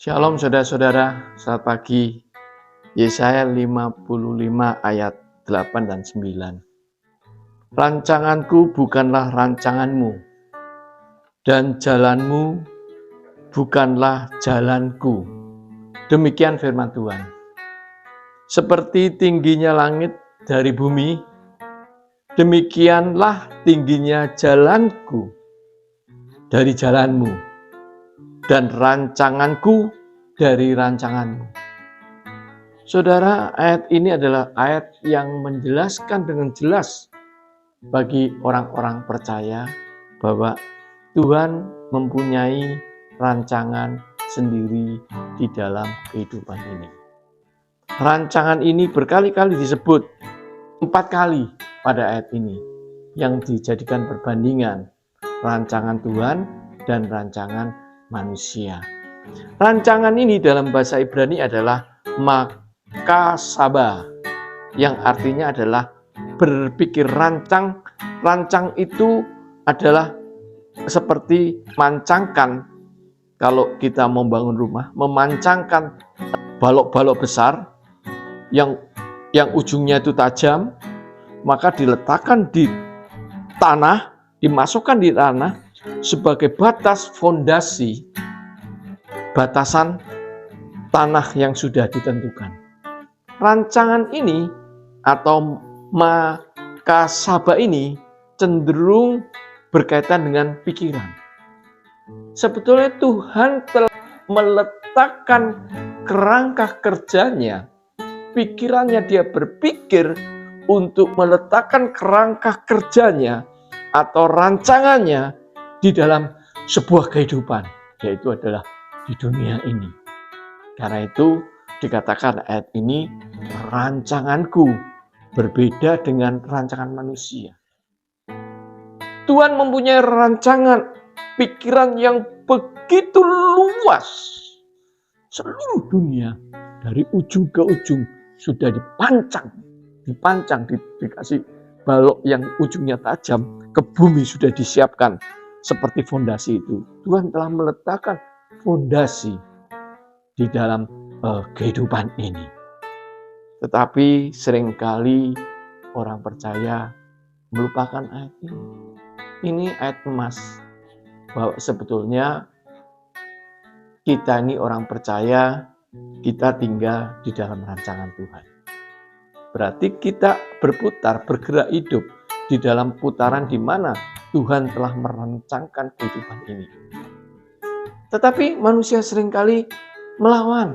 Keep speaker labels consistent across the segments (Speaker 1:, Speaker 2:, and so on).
Speaker 1: Shalom saudara-saudara, selamat pagi. Yesaya 55 ayat 8 dan 9. Rancanganku bukanlah rancanganmu, dan jalanmu bukanlah jalanku. Demikian firman Tuhan. Seperti tingginya langit dari bumi, demikianlah tingginya jalanku dari jalanmu, dan rancanganku dari rancanganmu. Saudara, ayat ini adalah ayat yang menjelaskan dengan jelas bagi orang-orang percaya bahwa Tuhan mempunyai rancangan sendiri di dalam kehidupan ini. Rancangan ini berkali-kali disebut, 4 kali pada ayat ini yang dijadikan perbandingan rancangan Tuhan dan rancangan manusia. Rancangan ini dalam bahasa Ibrani adalah makasaba, yang artinya adalah berpikir rancang. Rancang itu adalah seperti mancangkan. Kalau kita membangun rumah, memancangkan balok-balok besar yang ujungnya itu tajam, maka diletakkan di tanah, dimasukkan di tanah sebagai batas fondasi, batasan tanah yang sudah ditentukan. Rancangan ini atau makasaba ini cenderung berkaitan dengan pikiran. Sebetulnya Tuhan telah meletakkan kerangka kerjanya, pikirannya, dia berpikir untuk meletakkan kerangka kerjanya atau rancangannya di dalam sebuah kehidupan, yaitu adalah di dunia ini. Karena itu dikatakan ayat ini rancanganku berbeda dengan rancangan manusia. Tuhan mempunyai rancangan pikiran yang begitu luas. Seluruh dunia dari ujung ke ujung sudah dipancang, dikasih balok yang ujungnya tajam ke bumi, sudah disiapkan seperti fondasi itu. Tuhan telah meletakkan fondasi di dalam kehidupan ini. Tetapi seringkali orang percaya melupakan ayat ini. Ini ayat emas, bahwa sebetulnya kita ini orang percaya, kita tinggal di dalam rancangan Tuhan. Berarti kita bergerak hidup di dalam putaran di mana Tuhan telah merancangkan kehidupan ini. Tetapi manusia seringkali melawan.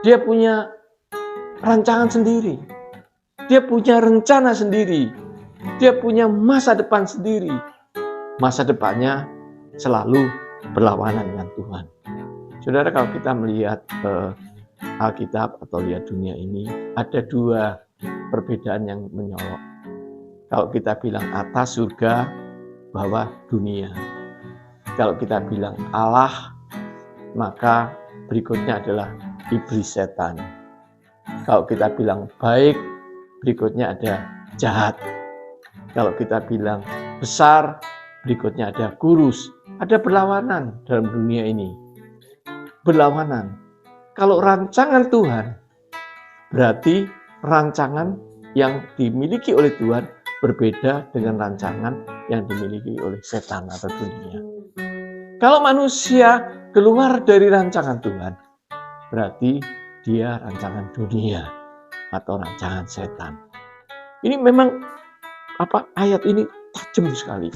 Speaker 1: Dia punya rancangan sendiri. Dia punya rencana sendiri. Dia punya masa depan sendiri. Masa depannya selalu berlawanan dengan Tuhan. Saudara, kalau kita melihat Alkitab atau lihat dunia ini, ada 2 perbedaan yang menyolok. Kalau kita bilang atas surga, bawah dunia. Kalau kita bilang Allah, maka berikutnya adalah iblis setan. Kalau kita bilang baik, berikutnya ada jahat. Kalau kita bilang besar, berikutnya ada kurus. Ada berlawanan dalam dunia ini. Berlawanan. Kalau rancangan Tuhan, berarti rancangan yang dimiliki oleh Tuhan berbeda dengan rancangan yang dimiliki oleh setan atau dunia. Kalau manusia keluar dari rancangan Tuhan, berarti dia rancangan dunia atau rancangan setan. Ini memang ayat ini tajam sekali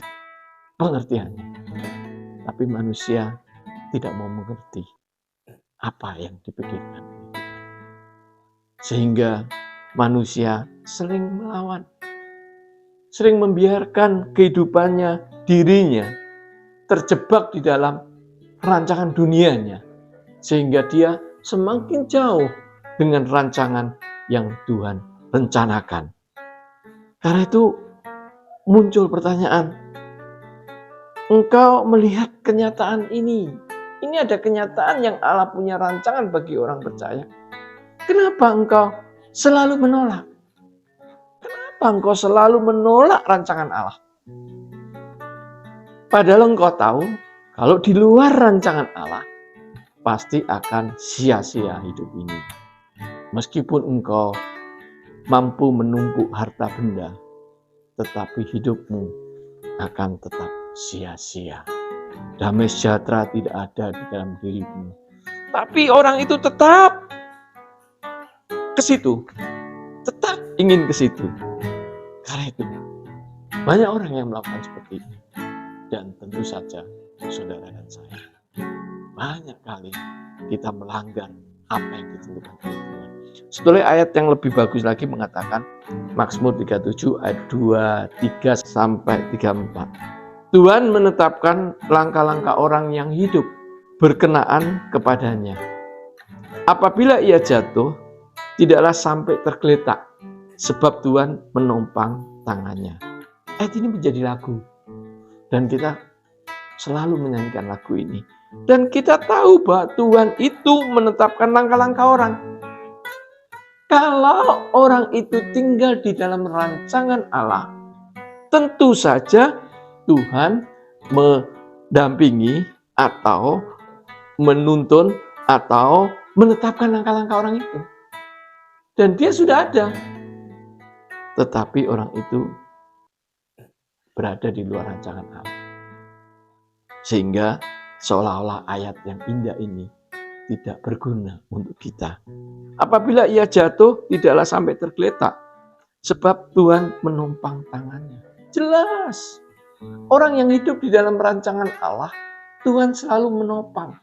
Speaker 1: pengertiannya. Tapi manusia tidak mau mengerti apa yang dipikirkan. Sehingga manusia sering melawan. Sering membiarkan kehidupannya, dirinya terjebak di dalam rancangan dunianya. Sehingga dia semakin jauh dengan rancangan yang Tuhan rencanakan. Karena itu muncul pertanyaan, engkau melihat kenyataan ini. Ini ada kenyataan yang Allah punya rancangan bagi orang percaya. Kenapa engkau selalu menolak? Kenapa engkau selalu menolak rancangan Allah? Padahal engkau tahu, kalau di luar rancangan Allah, pasti akan sia-sia hidup ini. Meskipun engkau mampu menumpuk harta benda, tetapi hidupmu akan tetap sia-sia. Damai sejahtera tidak ada di dalam dirimu. Tapi orang itu tetap ke situ, tetap ingin ke situ. Karena itu, banyak orang yang melakukan seperti ini. Dan tentu saja, saudara dan saya, banyak kali kita melanggar apa yang ditentukan oleh Tuhan. Sebetulnya ayat yang lebih bagus lagi mengatakan, Mazmur 37 ayat 23 sampai 34. Tuhan menetapkan langkah-langkah orang yang hidup berkenaan kepadanya. Apabila ia jatuh, tidaklah sampai tergeletak, sebab Tuhan menopang tangannya. Ayat ini menjadi lagu, dan kita selalu menyanyikan lagu ini. Dan kita tahu bahwa Tuhan itu menetapkan langkah-langkah orang. Kalau orang itu tinggal di dalam rancangan Allah, tentu saja Tuhan mendampingi atau menuntun atau menetapkan langkah-langkah orang itu. Dan dia sudah ada. Tetapi orang itu berada di luar rancangan Allah. Sehingga seolah-olah ayat yang indah ini tidak berguna untuk kita. Apabila ia jatuh, tidaklah sampai tergeletak, sebab Tuhan menopang tangannya. Jelas. Orang yang hidup di dalam rancangan Allah, Tuhan selalu menopang.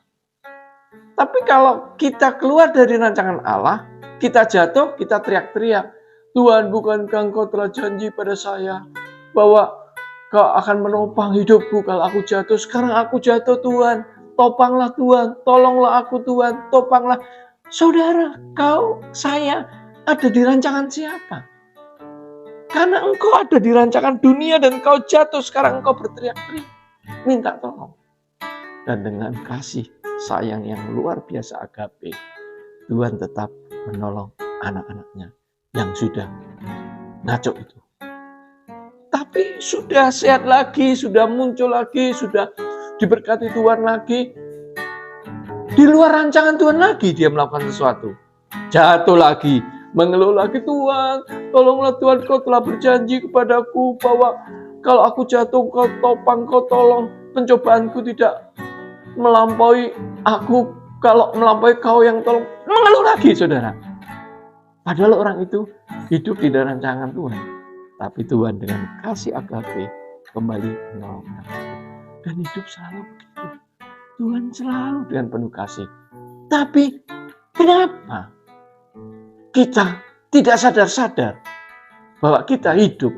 Speaker 1: Tapi kalau kita keluar dari rancangan Allah, kita jatuh, kita teriak-teriak. Tuhan, bukankah Engkau telah janji pada saya bahwa Kau akan menopang hidupku kalau aku jatuh. Sekarang aku jatuh, Tuhan. Topanglah Tuhan, tolonglah aku Tuhan, topanglah. Saudara, saya ada di rancangan siapa? Karena engkau ada di rancangan dunia dan kau jatuh, sekarang engkau berteriak-teriak, minta tolong. Dan dengan kasih sayang yang luar biasa agape, Tuhan tetap menolong anak-anaknya yang sudah ngaco itu. Tapi sudah sehat lagi, sudah muncul lagi, sudah diberkati Tuhan lagi. Di luar rancangan Tuhan lagi dia melakukan sesuatu. Jatuh lagi, mengeluh lagi, Tuhan, tolonglah Tuhan, Kau telah berjanji kepadaku bahwa kalau aku jatuh, Kau topang, Kau tolong. Pencobaanku tidak melampaui aku, kalau melampaui Kau yang tolong. Mengeluh lagi, saudara. Padahal orang itu hidup di dalam rancangan Tuhan. Tapi Tuhan dengan kasih agape kembali menolong. Dan hidup selalu begitu. Tuhan selalu dengan penuh kasih. Tapi kenapa kita tidak sadar-sadar bahwa kita hidup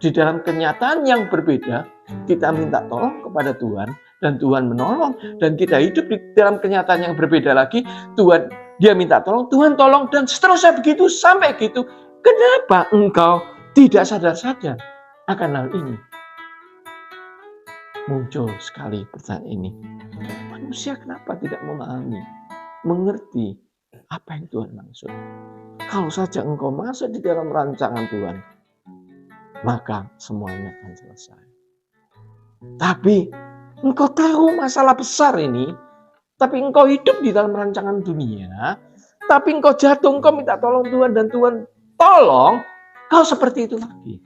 Speaker 1: di dalam kenyataan yang berbeda? Kita minta tolong kepada Tuhan dan Tuhan menolong. Dan kita hidup di dalam kenyataan yang berbeda lagi. Dia minta tolong, Tuhan tolong, dan seterusnya begitu sampai gitu. Kenapa engkau tidak sadar-sadar akan hal ini? Muncul sekali pertanyaan ini. Manusia kenapa tidak memahami, mengerti apa yang Tuhan maksud? Kalau saja engkau masuk di dalam rancangan Tuhan, maka semuanya akan selesai. Tapi engkau tahu masalah besar ini, tapi engkau hidup di dalam rancangan dunia, tapi engkau jatuh, engkau minta tolong Tuhan dan Tuhan tolong, kau seperti itu lagi.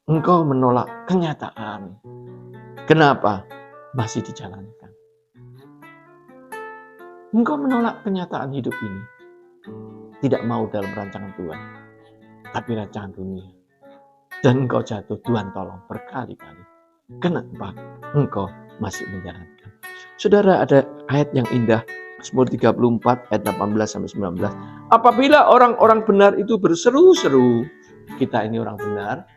Speaker 1: Engkau menolak kenyataan. Kenapa? Masih dijalankan. Engkau menolak kenyataan hidup ini. Tidak mau dalam rancangan Tuhan, tapi rancangan dunia. Dan engkau jatuh, Tuhan tolong berkali-kali. Kenapa engkau masih menjalankan? Saudara, ada ayat yang indah, Mazmur 34 ayat 18-19. Apabila orang-orang benar itu berseru-seru, kita ini orang benar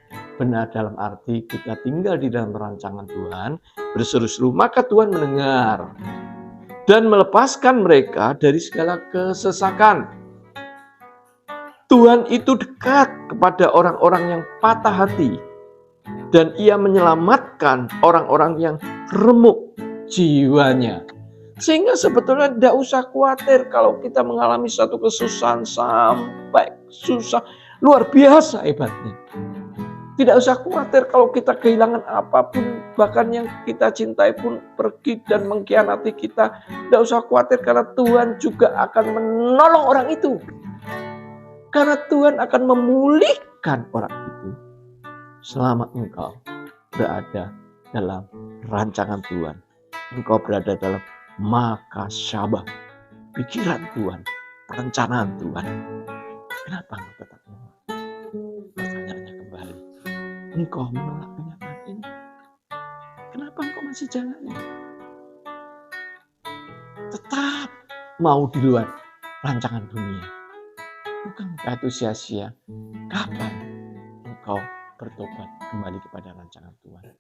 Speaker 1: dalam arti kita tinggal di dalam rancangan Tuhan, berseru-seru, maka Tuhan mendengar dan melepaskan mereka dari segala kesesakan. Tuhan itu dekat kepada orang-orang yang patah hati, dan Ia menyelamatkan orang-orang yang remuk jiwanya. Sehingga sebetulnya tidak usah khawatir kalau kita mengalami satu kesusahan sampai susah, luar biasa hebatnya. Tidak usah khawatir kalau kita kehilangan apapun bahkan yang kita cintai pun pergi dan mengkhianati kita, tidak usah khawatir karena Tuhan juga akan menolong orang itu. Karena Tuhan akan memulihkan orang itu selama engkau berada dalam rancangan Tuhan. Engkau berada dalam makasyabah, pikiran Tuhan, perencanaan Tuhan. Kenapa engkau tetap menolak? Pertanyaannya kembali, engkau menolak kenyataan ini. Kenapa engkau masih jalani? Tetap mau di luar rancangan dunia. Bukankah itu sia-sia? Kapan engkau bertobat kembali kepada rancangan Tuhan?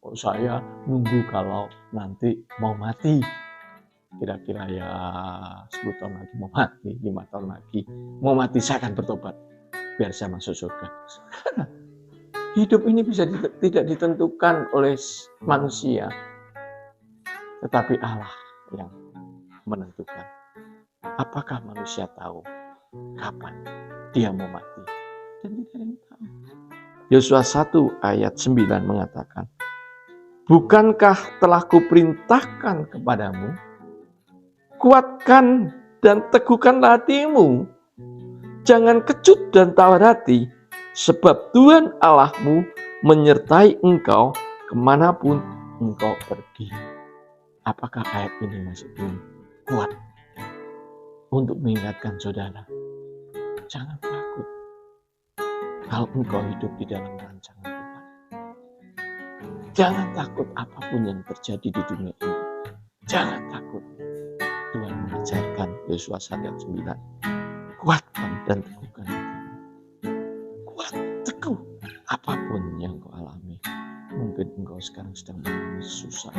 Speaker 1: Oh, saya nunggu kalau nanti mau mati. Kira-kira ya 10 tahun lagi mau mati, 5 tahun lagi mau mati, saya akan bertobat biar saya masuk surga. Hidup ini bisa tidak ditentukan oleh manusia, tetapi Allah yang menentukan. Apakah manusia tahu kapan dia mau mati? Dan tidak ada yang tahu. Yosua 1 ayat 9 mengatakan, bukankah telah kuperintahkan kepadamu, kuatkan dan teguhkanlah hatimu, jangan kecut dan tawar hati, sebab Tuhan Allahmu menyertai engkau kemanapun engkau pergi. Apakah ayat ini masih belum kuat untuk mengingatkan saudara? Jangan takut kalau engkau hidup di dalam rancangan Tuhan. Jangan takut apapun yang terjadi di dunia ini. Jangan takut. Tuhan mengajarkan Yosua 1 ayat 9. Kuatkan dan teguhkan hatimu. Kuat, teguh apapun yang kau alami. Mungkin engkau sekarang sedang mengalami susah.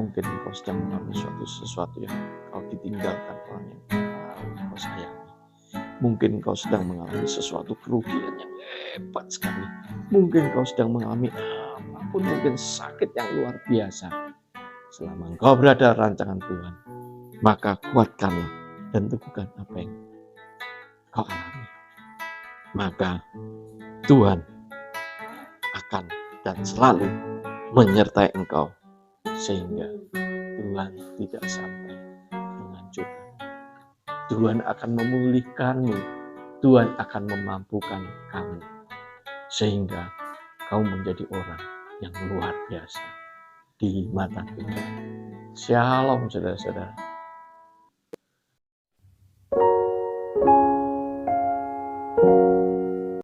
Speaker 1: Mungkin engkau sedang mengalami sesuatu yang kau ditinggalkan orang yang kau sayangi. Mungkin engkau sedang mengalami sesuatu kerugian yang hebat sekali. Mungkin engkau sedang mengalami apapun, mungkin sakit yang luar biasa. Selama engkau berada rancangan Tuhan, maka kuatkanlah dan teguhkan apa yang kau alami. Maka Tuhan akan dan selalu menyertai engkau, sehingga Tuhan tidak sampai menghancurkan. Tuhan akan memulihkanmu, Tuhan akan memampukan kamu, sehingga kamu menjadi orang yang luar biasa di mata Tuhan. Shalom saudara-saudara.